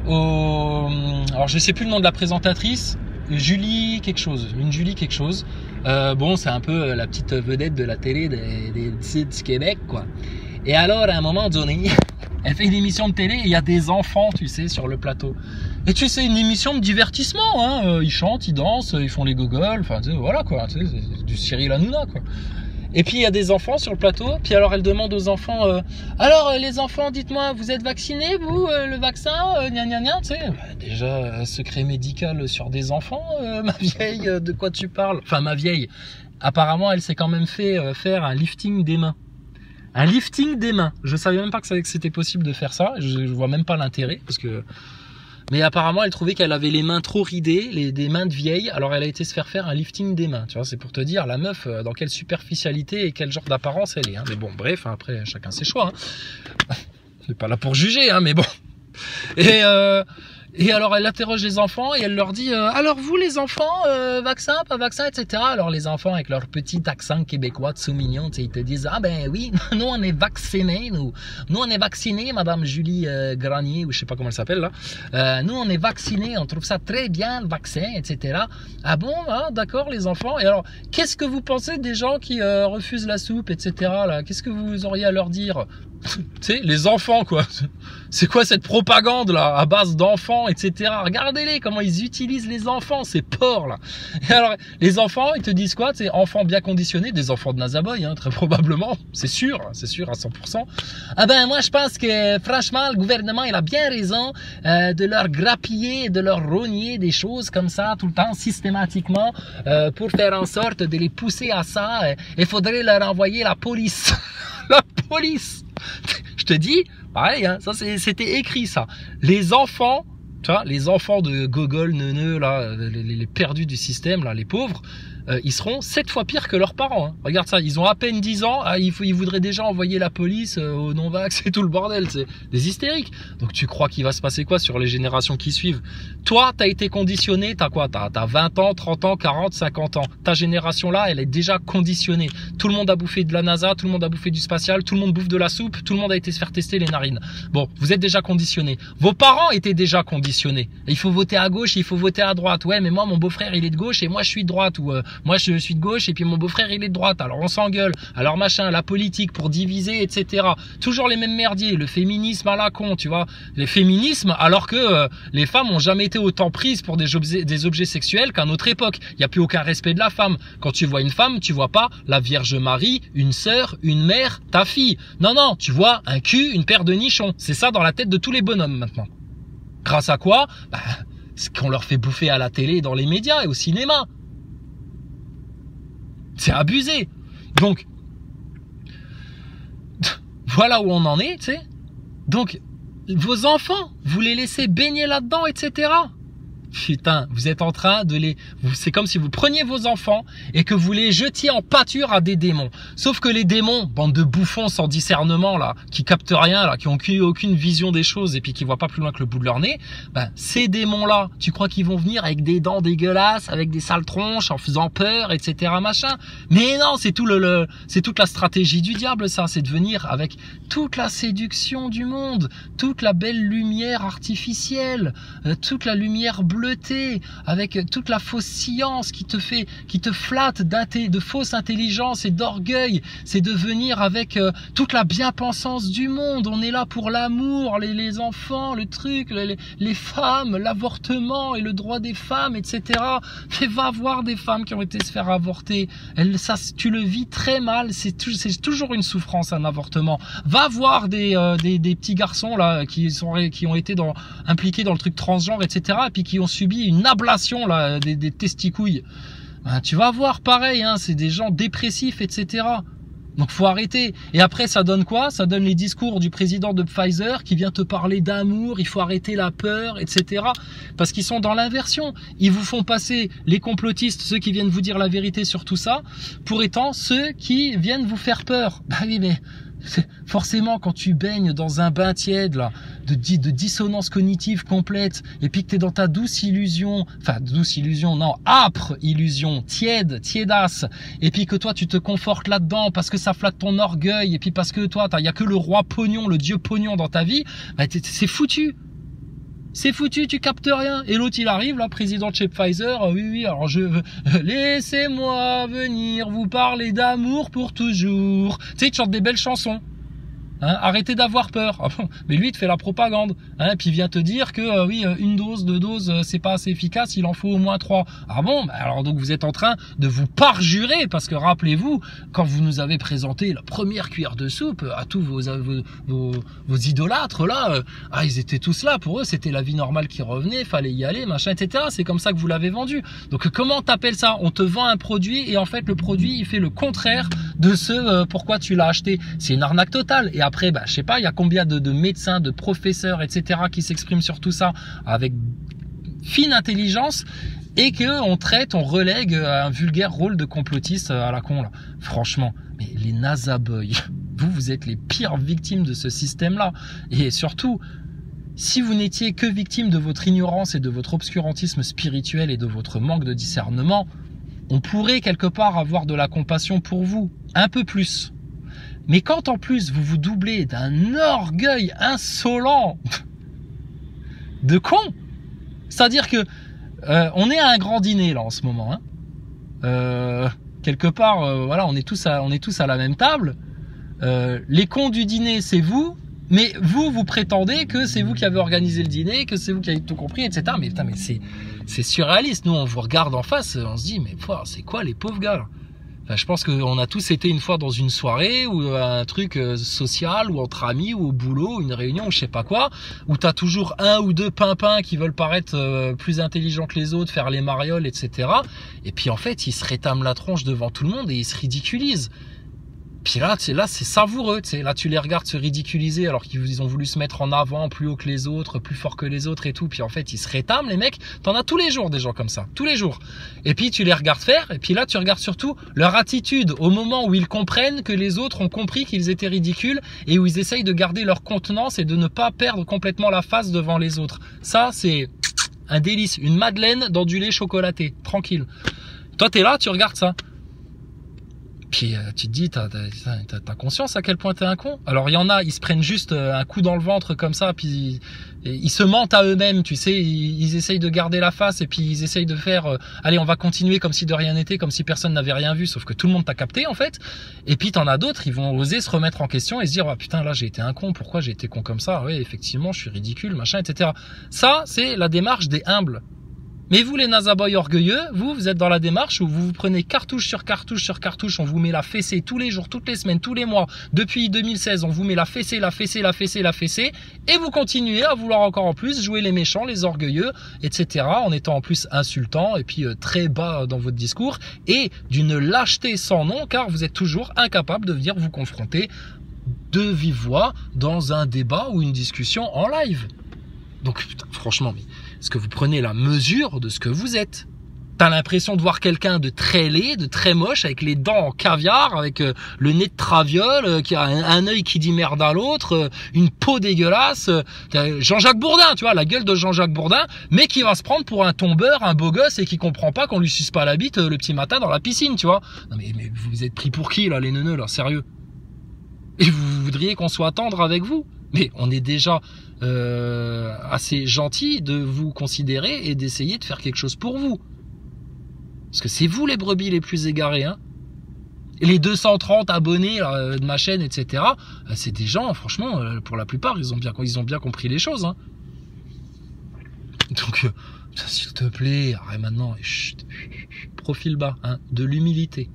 Alors, je ne sais plus le nom de la présentatrice. Julie quelque chose. Une Julie quelque chose. Bon, c'est un peu la petite vedette de la télé du Québec, quoi. Et alors, à un moment donné... Elle fait une émission de télé et il y a des enfants, tu sais, sur le plateau. Et tu sais, une émission de divertissement, hein. Ils chantent, ils dansent, ils font les gogoles, enfin, tu sais, voilà quoi, tu sais, c'est du Cyril Hanouna, quoi. Et puis il y a des enfants sur le plateau, puis alors elle demande aux enfants, alors les enfants, dites-moi, vous êtes vaccinés, vous, le vaccin, gna gna gna, tu sais. Déjà, secret médical sur des enfants, ma vieille, de quoi tu parles? Enfin, ma vieille, apparemment, elle s'est quand même fait faire un lifting des mains. Un lifting des mains. Je savais même pas que c'était possible de faire ça. Je vois même pas l'intérêt parce que. Mais apparemment, elle trouvait qu'elle avait les mains trop ridées, des mains de vieille. Alors, elle a été se faire un lifting des mains. Tu vois, c'est pour te dire la meuf dans quelle superficialité et quel genre d'apparence elle est. Hein. Mais bon, bref, hein, après chacun ses choix. Hein. Je suis pas là pour juger, hein, mais bon. Et alors, elle interroge les enfants et elle leur dit alors vous les enfants, vaccin, pas vaccin, etc. Alors les enfants avec leur petit accent québécois tout mignon, ils te disent ah ben oui, nous on est vaccinés, nous on est vaccinés, Madame Julie Granier ou je sais pas comment elle s'appelle là. Nous on est vaccinés, on trouve ça très bien le vaccin, etc. Ah bon, ah, d'accord les enfants. Et alors qu'est-ce que vous pensez des gens qui refusent la soupe, etc. là? Qu'est-ce que vous auriez à leur dire? Tu sais, les enfants quoi. C'est quoi cette propagande là à base d'enfants, etc. Regardez-les comment ils utilisent les enfants, ces porcs là. Et alors les enfants ils te disent quoi? C'est enfants bien conditionnés, des enfants de Nazaboy, hein, très probablement, c'est sûr à 100%. Ah ben moi je pense que franchement le gouvernement il a bien raison de leur grappiller, de leur rogner des choses comme ça tout le temps systématiquement pour faire en sorte de les pousser à ça. Il faudrait leur envoyer la police. La police. Je te dis, pareil, hein, ça c'était écrit ça. Les enfants, tu vois, les enfants de gogol, neuneux, là, les perdus du système, là, les pauvres, ils seront 7 fois pires que leurs parents. Hein. Regarde ça, ils ont à peine 10 ans, ils voudraient déjà envoyer la police aux non-vax et tout le bordel, c'est des hystériques. Donc tu crois qu'il va se passer quoi sur les générations qui suivent? Toi, t'as été conditionné, t'as quoi? T'as 20 ans, 30 ans, 40, 50 ans. Ta génération là, elle est déjà conditionnée. Tout le monde a bouffé de la NASA, tout le monde a bouffé du spatial, tout le monde bouffe de la soupe, tout le monde a été se faire tester les narines. Bon, vous êtes déjà conditionnés. Vos parents étaient déjà conditionnés. Il faut voter à gauche, il faut voter à droite. Ouais, mais moi, mon beau-frère, il est de gauche et moi, je suis de droite. Ou moi, je suis de gauche et puis mon beau-frère, il est de droite. Alors, on s'engueule. Alors, machin, la politique pour diviser, etc. Toujours les mêmes merdiers. Le féminisme à la con, tu vois. Les féminismes, alors que les femmes ont jamais été autant prises pour des objets sexuels qu'à notre époque. Il n'y a plus aucun respect de la femme. Quand tu vois une femme, tu vois pas la Vierge Marie, une sœur, une mère, ta fille. Non, non, tu vois un cul, une paire de nichons. C'est ça dans la tête de tous les bonhommes maintenant. Grâce à quoi? Bah, ce qu'on leur fait bouffer à la télé, dans les médias et au cinéma. C'est abusé. Donc, voilà où on en est, tu sais. Donc, vos enfants, vous les laissez baigner là-dedans, etc. Putain, vous êtes en train de c'est comme si vous preniez vos enfants et que vous les jetiez en pâture à des démons. Sauf que les démons, bande de bouffons sans discernement là, qui captent rien là, qui ont aucune vision des choses et puis qui voient pas plus loin que le bout de leur nez, ben ces démons là, tu crois qu'ils vont venir avec des dents dégueulasses, avec des sales tronches, en faisant peur, etc. machin. Mais non, c'est c'est toute la stratégie du diable ça, c'est de venir avec toute la séduction du monde, toute la belle lumière artificielle, toute la lumière bleutée, avec toute la fausse science qui te flatte de fausse intelligence et d'orgueil. C'est de venir avec toute la bien-pensance du monde. On est là pour l'amour, les enfants, le truc, les femmes, l'avortement et le droit des femmes, etc. Mais va voir des femmes qui ont été se faire avorter. Ça, tu le vis très mal. C'est toujours une souffrance, un avortement. Va voir des petits garçons là qui ont été impliqués dans le truc transgenre, etc. Et puis qui ont subi une ablation là des testicouilles. Ben, tu vas voir pareil, hein, c'est des gens dépressifs, etc. Donc faut arrêter. Et après ça donne quoi? Ça donne les discours du président de Pfizer qui vient te parler d'amour, il faut arrêter la peur, etc. Parce qu'ils sont dans l'inversion. Ils vous font passer les complotistes, ceux qui viennent vous dire la vérité sur tout ça, pour étant ceux qui viennent vous faire peur. Bah oui, mais forcément quand tu baignes dans un bain tiède là, de dissonance cognitive complète, et puis que tu es dans ta douce illusion, enfin douce illusion, non, âpre illusion, tiédasse, et puis que toi tu te confortes là-dedans parce que ça flatte ton orgueil, et puis parce que toi il y a que le roi pognon, le dieu pognon dans ta vie, bah, c'est foutu. C'est foutu, tu captes rien. Et l'autre, il arrive, là, président de chez Pfizer. Oui, alors laissez-moi venir vous parler d'amour pour toujours. Tu sais, il te chante des belles chansons. Hein, arrêtez d'avoir peur. Ah bon, mais lui, il te fait la propagande. Hein, puis il vient te dire que oui, une dose, 2 doses, c'est pas assez efficace, il en faut au moins 3. Ah bon, bah alors donc vous êtes en train de vous parjurer, parce que rappelez-vous, quand vous nous avez présenté la première cuillère de soupe à tous vos idolâtres là, ils étaient tous là, pour eux c'était la vie normale qui revenait, fallait y aller, machin, etc. C'est comme ça que vous l'avez vendu. Donc comment t'appelles ça? On te vend un produit et en fait le produit il fait le contraire de ce pourquoi tu l'as acheté. C'est une arnaque totale. Et après, bah, je sais pas, il y a combien de médecins, de professeurs, etc. qui s'expriment sur tout ça avec fine intelligence et on relègue un vulgaire rôle de complotiste à la con là. Franchement, mais les NASA boys, vous êtes les pires victimes de ce système-là. Et surtout, si vous n'étiez que victime de votre ignorance et de votre obscurantisme spirituel et de votre manque de discernement, on pourrait quelque part avoir de la compassion pour vous, un peu plus. Mais quand en plus vous vous doublez d'un orgueil insolent de con, c'est-à-dire que on est à un grand dîner là en ce moment, hein. Quelque part, voilà, on est tous à la même table. Les cons du dîner, c'est vous, mais vous prétendez que c'est vous qui avez organisé le dîner, que c'est vous qui avez tout compris, etc. Mais putain, mais c'est surréaliste. Nous, on vous regarde en face, on se dit, mais c'est quoi les pauvres gars là? Enfin, je pense qu'on a tous été une fois dans une soirée ou un truc social ou entre amis ou au boulot, une réunion ou je sais pas quoi, où t'as toujours un ou deux pimpins qui veulent paraître plus intelligents que les autres, faire les marioles, etc. Et puis en fait, ils se rétament la tronche devant tout le monde et ils se ridiculisent. puis là, c'est savoureux, là tu les regardes se ridiculiser alors qu'ils ont voulu se mettre en avant plus haut que les autres, plus fort que les autres et tout. Puis en fait, ils se rétament les mecs. T'en as tous les jours des gens comme ça, tous les jours. Et puis tu les regardes faire et puis là tu regardes surtout leur attitude au moment où ils comprennent que les autres ont compris qu'ils étaient ridicules et où ils essayent de garder leur contenance et de ne pas perdre complètement la face devant les autres. Ça, c'est un délice, une madeleine dans du lait chocolaté, tranquille. Toi, t'es là, tu regardes ça. Puis tu te dis, t'as conscience à quel point t'es un con? Alors il y en a, ils se prennent juste un coup dans le ventre comme ça, puis ils se mentent à eux-mêmes, tu sais, ils essayent de garder la face et puis ils essayent de faire, allez on va continuer comme si de rien n'était, comme si personne n'avait rien vu, sauf que tout le monde t'a capté en fait. Et puis t'en as d'autres, ils vont oser se remettre en question et se dire, ah putain là j'ai été un con, pourquoi j'ai été con comme ça? Oui effectivement je suis ridicule, machin, etc. Ça c'est la démarche des humbles. Mais vous, les nazaboys orgueilleux, vous êtes dans la démarche où vous vous prenez cartouche sur cartouche sur cartouche, on vous met la fessée tous les jours, toutes les semaines, tous les mois. Depuis 2016, on vous met la fessée, la fessée, la fessée, la fessée. Et vous continuez à vouloir encore en plus jouer les méchants, les orgueilleux, etc. En étant en plus insultant et puis très bas dans votre discours. Et d'une lâcheté sans nom, car vous êtes toujours incapable de venir vous confronter de vive voix dans un débat ou une discussion en live. Donc, putain, franchement, mais est-ce que vous prenez la mesure de ce que vous êtes? T'as l'impression de voir quelqu'un de très laid, de très moche, avec les dents en caviar, avec le nez de traviole, qui a un œil qui dit merde à l'autre, une peau dégueulasse. Jean-Jacques Bourdin, tu vois, la gueule de Jean-Jacques Bourdin, mais qui va se prendre pour un tombeur, un beau gosse, et qui comprend pas qu'on lui suce pas la bite le petit matin dans la piscine, tu vois. Non mais vous êtes pris pour qui, là, les neuneux, là, sérieux? Et vous voudriez qu'on soit tendre avec vous? Mais on est déjà assez gentil de vous considérer et d'essayer de faire quelque chose pour vous. Parce que c'est vous les brebis les plus égarés. Hein. Et les 230 abonnés là, de ma chaîne, etc. C'est des gens, franchement, pour la plupart, ils ont bien compris les choses. Hein. Donc, s'il te plaît, arrête maintenant. Chut, profil bas, hein, de l'humilité.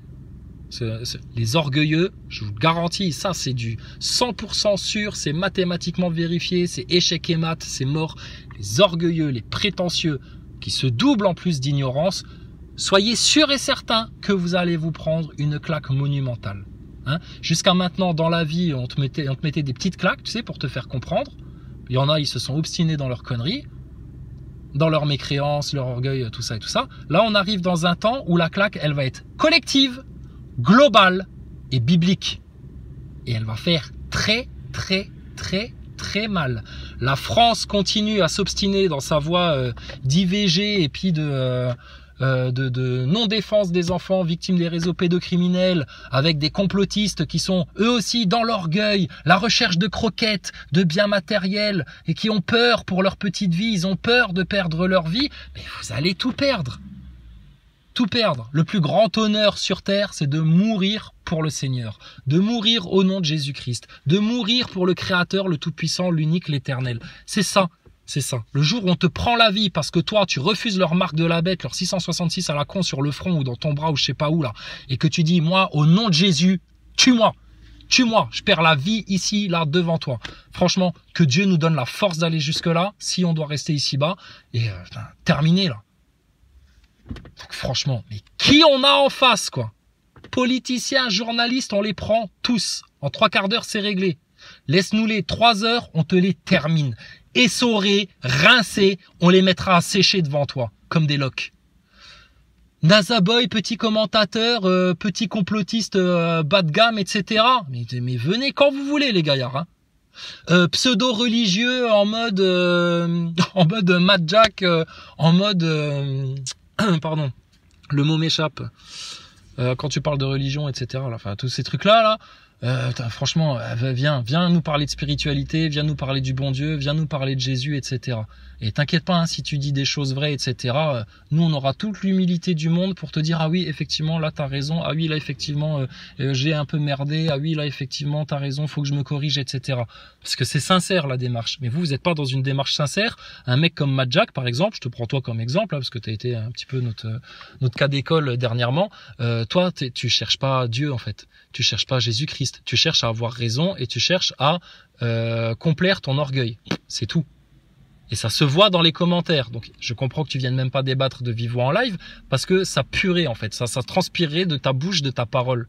Les orgueilleux, je vous garantis, ça c'est du 100% sûr, c'est mathématiquement vérifié, c'est échec et maths, c'est mort. Les orgueilleux, les prétentieux, qui se doublent en plus d'ignorance, soyez sûr et certain que vous allez vous prendre une claque monumentale. Hein. Jusqu'à maintenant, dans la vie, on te mettait des petites claques, tu sais, pour te faire comprendre. Il y en a, ils se sont obstinés dans leurs conneries, dans leur mécréance, leur orgueil, tout ça et tout ça. Là, on arrive dans un temps où la claque, elle va être collective, globale et biblique. Et elle va faire très, très, très, très mal. La France continue à s'obstiner dans sa voie d'IVG et puis de non-défense des enfants victimes des réseaux pédocriminels, avec des complotistes qui sont eux aussi dans l'orgueil, la recherche de croquettes, de biens matériels, et qui ont peur pour leur petite vie, ils ont peur de perdre leur vie, mais vous allez tout perdre. Tout perdre. Le plus grand honneur sur terre, c'est de mourir pour le Seigneur, de mourir au nom de Jésus-Christ, de mourir pour le Créateur, le Tout-Puissant, l'unique, l'Éternel. C'est ça. C'est ça. Le jour où on te prend la vie parce que toi, tu refuses leur marque de la bête, leur 666 à la con sur le front ou dans ton bras ou je sais pas où là, et que tu dis, moi, au nom de Jésus, tue-moi. Tue-moi. Je perds la vie ici, là, devant toi. Franchement, que Dieu nous donne la force d'aller jusque-là, si on doit rester ici-bas, et terminé là. Donc, franchement, mais qui on a en face, quoi? Politiciens, journalistes, on les prend tous. En 3 quarts d'heure, c'est réglé. Laisse-nous les 3 heures, on te les termine. Essorés, rincés, on les mettra à sécher devant toi, comme des loques. Nazaboy, petit commentateur, petit complotiste bas de gamme, etc. Mais venez quand vous voulez, les gaillards. Hein. Pseudo-religieux en mode Mad Jack, en mode... pardon, le mot m'échappe. Quand tu parles de religion, etc. Là, enfin, tous ces trucs-là, là, franchement, viens nous parler de spiritualité, viens nous parler du bon Dieu, viens nous parler de Jésus, etc. Et t'inquiète pas, hein, si tu dis des choses vraies, etc. Nous, on aura toute l'humilité du monde pour te dire, ah oui, effectivement, là, t'as raison, ah oui, là, effectivement, j'ai un peu merdé, ah oui, là, effectivement, t'as raison, faut que je me corrige, etc. Parce que c'est sincère, la démarche. Mais vous n'êtes pas dans une démarche sincère. Un mec comme Mad Jack, par exemple, je te prends toi comme exemple, hein, parce que t'as été un petit peu notre cas d'école dernièrement. Toi, tu cherches pas Dieu, en fait. Tu cherches pas Jésus-Christ. Tu cherches à avoir raison et tu cherches à complaire ton orgueil. C'est tout. Et ça se voit dans les commentaires. Donc, je comprends que tu viennes même pas débattre de vive voix en live parce que ça purait, en fait. Ça transpirait de ta bouche, de ta parole.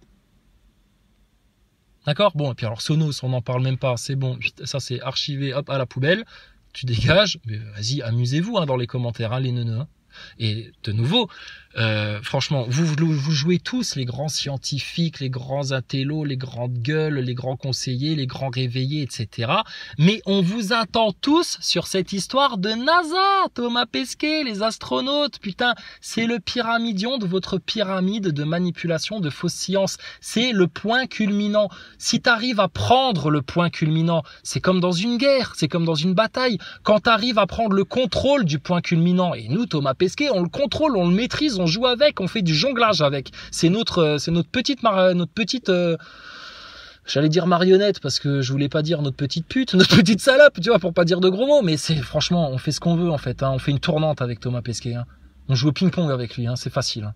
D'accord? Bon, et puis alors Sonos, on n'en parle même pas, c'est bon, ça c'est archivé, hop, à la poubelle, tu dégages, mais vas-y, amusez-vous hein, dans les commentaires, hein, les neuneux. Hein. Et de nouveau, franchement, vous jouez tous les grands scientifiques, les grands intellos, les grandes gueules, les grands conseillers, les grands réveillés, etc. Mais on vous attend tous sur cette histoire de NASA, Thomas Pesquet, les astronautes. Putain, c'est le pyramidion de votre pyramide de manipulation de fausses sciences. C'est le point culminant. Si tu arrives à prendre le point culminant, c'est comme dans une guerre, c'est comme dans une bataille. Quand tu arrives à prendre le contrôle du point culminant, et nous, Thomas Pesquet, on le contrôle, on le maîtrise, on joue avec, on fait du jonglage avec. C'est notre petite j'allais dire marionnette parce que je voulais pas dire notre petite pute, notre petite salope, tu vois, pour pas dire de gros mots, mais c'est franchement, on fait ce qu'on veut en fait, hein. On fait une tournante avec Thomas Pesquet, hein. On joue au ping-pong avec lui, hein. C'est facile. Hein.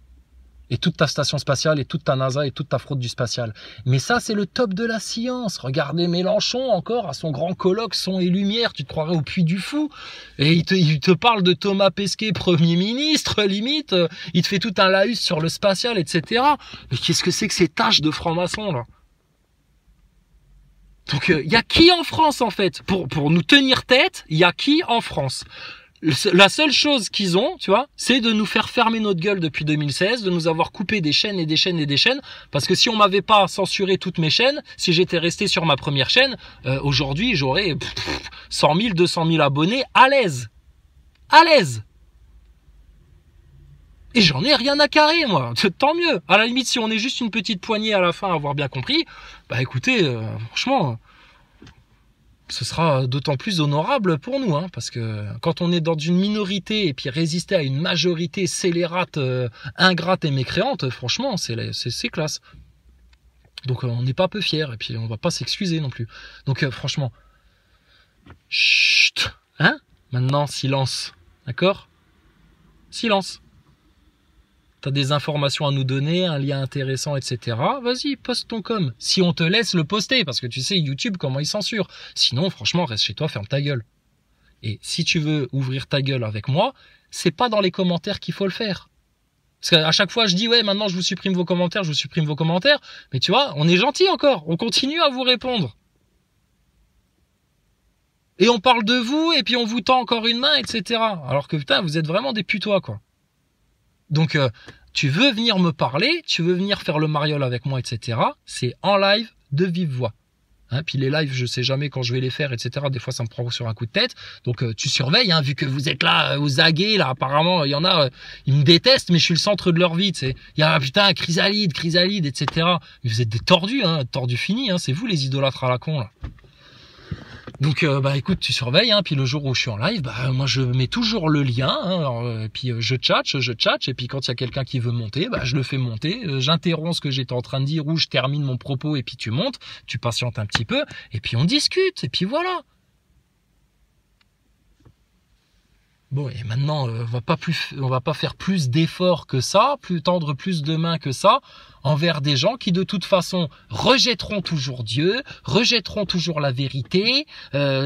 Et toute ta station spatiale, et toute ta NASA, et toute ta fraude du spatial. Mais ça, c'est le top de la science. Regardez Mélenchon encore à son grand colloque Son et Lumière, tu te croirais au Puy du Fou. Et il te parle de Thomas Pesquet, Premier ministre, limite. Il te fait tout un laïus sur le spatial, etc. Mais qu'est-ce que c'est que ces tâches de franc-maçon, là? Donc, il y a qui en France, en fait? Pour nous tenir tête, il y a qui en France? La seule chose qu'ils ont, tu vois, c'est de nous faire fermer notre gueule depuis 2016, de nous avoir coupé des chaînes et des chaînes et des chaînes, parce que si on m'avait pas censuré toutes mes chaînes, si j'étais resté sur ma première chaîne, aujourd'hui j'aurais 100 000, 200 000 abonnés à l'aise. À l'aise. Et j'en ai rien à carrer, moi. Tant mieux. À la limite, si on est juste une petite poignée à la fin à avoir bien compris, bah écoutez, franchement... ce sera d'autant plus honorable pour nous, hein, parce que quand on est dans une minorité et puis résister à une majorité scélérate, ingrate et mécréante, franchement, c'est classe. Donc on n'est pas peu fiers et puis on va pas s'excuser non plus. Donc franchement, chut, hein? Maintenant silence, d'accord? Silence. T'as des informations à nous donner, un lien intéressant, etc. Vas-y, poste ton com. Si on te laisse le poster, parce que tu sais YouTube comment il censure. Sinon, franchement, reste chez toi, ferme ta gueule. Et si tu veux ouvrir ta gueule avec moi, c'est pas dans les commentaires qu'il faut le faire. Parce qu'à chaque fois, je dis, ouais, maintenant je vous supprime vos commentaires, je vous supprime vos commentaires. Mais tu vois, on est gentil encore. On continue à vous répondre. Et on parle de vous, et puis on vous tend encore une main, etc. Alors que putain, vous êtes vraiment des putois, quoi. Donc, tu veux venir me parler, tu veux venir faire le mariole avec moi, etc. C'est en live de vive voix. Hein, puis les lives, je sais jamais quand je vais les faire, etc. Des fois, ça me prend sur un coup de tête. Donc, tu surveilles, hein, vu que vous êtes là, aux aguets, là, apparemment, il y en a, ils me détestent, mais je suis le centre de leur vie, tu sais. Il y a, putain, chrysalide, etc. Mais vous êtes des tordus, hein, tordus finis, hein. C'est vous les idolâtres à la con, là. Donc bah écoute, tu surveilles, hein, puis le jour où je suis en live, bah moi je mets toujours le lien, hein, alors, puis je tchatche, et puis quand il y a quelqu'un qui veut monter, bah je le fais monter, j'interromps ce que j'étais en train de dire ou je termine mon propos et puis tu montes, tu patientes un petit peu, et puis on discute, et puis voilà. Bon, et maintenant, on va pas faire plus d'efforts que ça, tendre plus de mains que ça, envers des gens qui, de toute façon, rejetteront toujours Dieu, rejetteront toujours la vérité,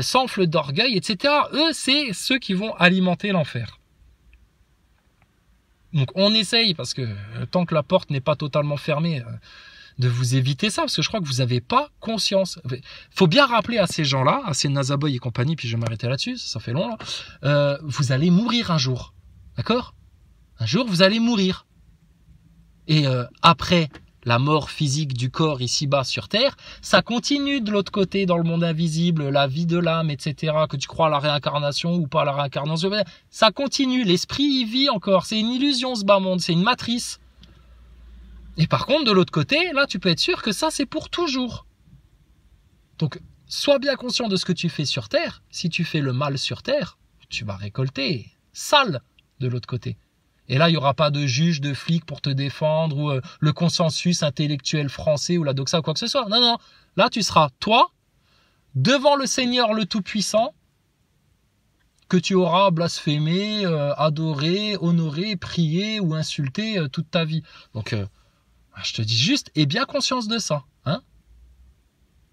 s'enflent d'orgueil, etc. Eux, c'est ceux qui vont alimenter l'enfer. Donc, on essaye, parce que tant que la porte n'est pas totalement fermée, de vous éviter ça, parce que je crois que vous n'avez pas conscience. Faut bien rappeler à ces gens-là, à ces Nazaboy et compagnie, puis je vais m'arrêter là-dessus, ça fait long, là. Vous allez mourir un jour, d'accord? Un jour, vous allez mourir. Et après la mort physique du corps ici-bas sur Terre, ça continue de l'autre côté, dans le monde invisible, la vie de l'âme, etc., que tu crois à la réincarnation ou pas à la réincarnation, ça continue, l'esprit y vit encore, c'est une illusion ce bas monde, c'est une matrice. Et par contre, de l'autre côté, là, tu peux être sûr que ça, c'est pour toujours. Donc, sois bien conscient de ce que tu fais sur Terre. Si tu fais le mal sur Terre, tu vas récolter sale de l'autre côté. Et là, il n'y aura pas de juge, de flic pour te défendre, ou le consensus intellectuel français, ou la doxa, ou quoi que ce soit. Non, non. Là, tu seras, toi, devant le Seigneur le Tout-Puissant, que tu auras blasphémé, adoré, honoré, prié ou insulté toute ta vie. Donc, je te dis juste, aie bien conscience de ça. Hein?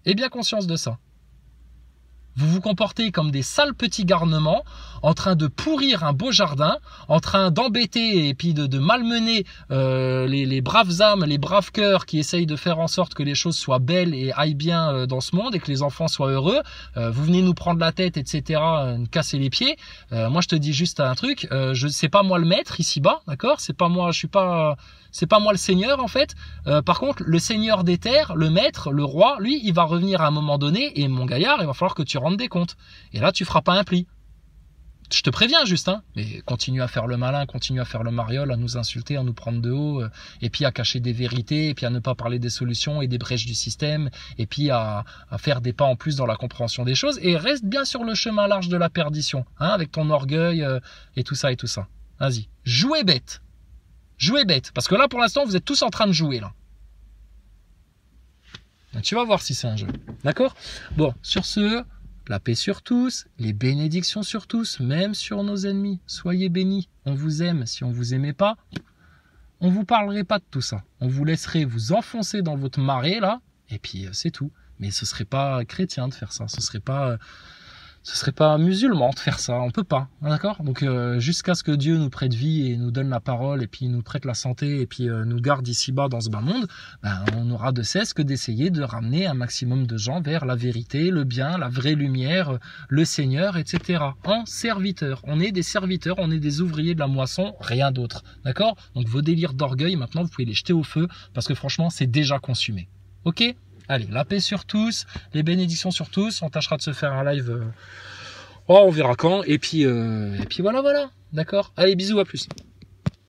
Aie bien conscience de ça. Vous vous comportez comme des sales petits garnements, en train de pourrir un beau jardin, en train d'embêter et puis de malmener les braves âmes, les braves cœurs qui essayent de faire en sorte que les choses soient belles et aillent bien dans ce monde et que les enfants soient heureux. Vous venez nous prendre la tête, etc., nous casser les pieds. Moi, je te dis juste un truc, c'est pas moi le maître ici-bas, d'accord? C'est pas moi, c'est pas moi le seigneur en fait. Par contre, le seigneur des terres, le maître, le roi, lui, il va revenir à un moment donné et mon gaillard, il va falloir que tu rendes des comptes. Et là, tu feras pas un pli. Je te préviens juste, hein. Mais continue à faire le malin, continue à faire le mariole, à nous insulter, à nous prendre de haut, et puis à cacher des vérités, et puis à ne pas parler des solutions et des brèches du système, et puis à faire des pas en plus dans la compréhension des choses. Et reste bien sur le chemin large de la perdition, hein, avec ton orgueil et tout ça et tout ça. Vas-y, jouez bête. Jouez bête, parce que là, pour l'instant, vous êtes tous en train de jouer, là. Donc, tu vas voir si c'est un jeu. D'accord? Bon, sur ce, la paix sur tous, les bénédictions sur tous, même sur nos ennemis. Soyez bénis, on vous aime. Si on vous aimait pas, on vous parlerait pas de tout ça. On vous laisserait vous enfoncer dans votre marée, là, et puis c'est tout. Mais ce serait pas chrétien de faire ça, ce serait pas musulman de faire ça, on peut pas, d'accord? Donc jusqu'à ce que Dieu nous prête vie et nous donne la parole et puis nous prête la santé et puis nous garde ici-bas dans ce bas monde, ben, on n'aura de cesse que d'essayer de ramener un maximum de gens vers la vérité, le bien, la vraie lumière, le Seigneur, etc. En serviteurs. On est des serviteurs, on est des ouvriers de la moisson, rien d'autre, d'accord? Donc vos délires d'orgueil, maintenant vous pouvez les jeter au feu parce que franchement c'est déjà consumé. Ok? Allez, la paix sur tous, les bénédictions sur tous. On tâchera de se faire un live. On verra quand. Et puis voilà. D'accord? Allez, bisous, à plus.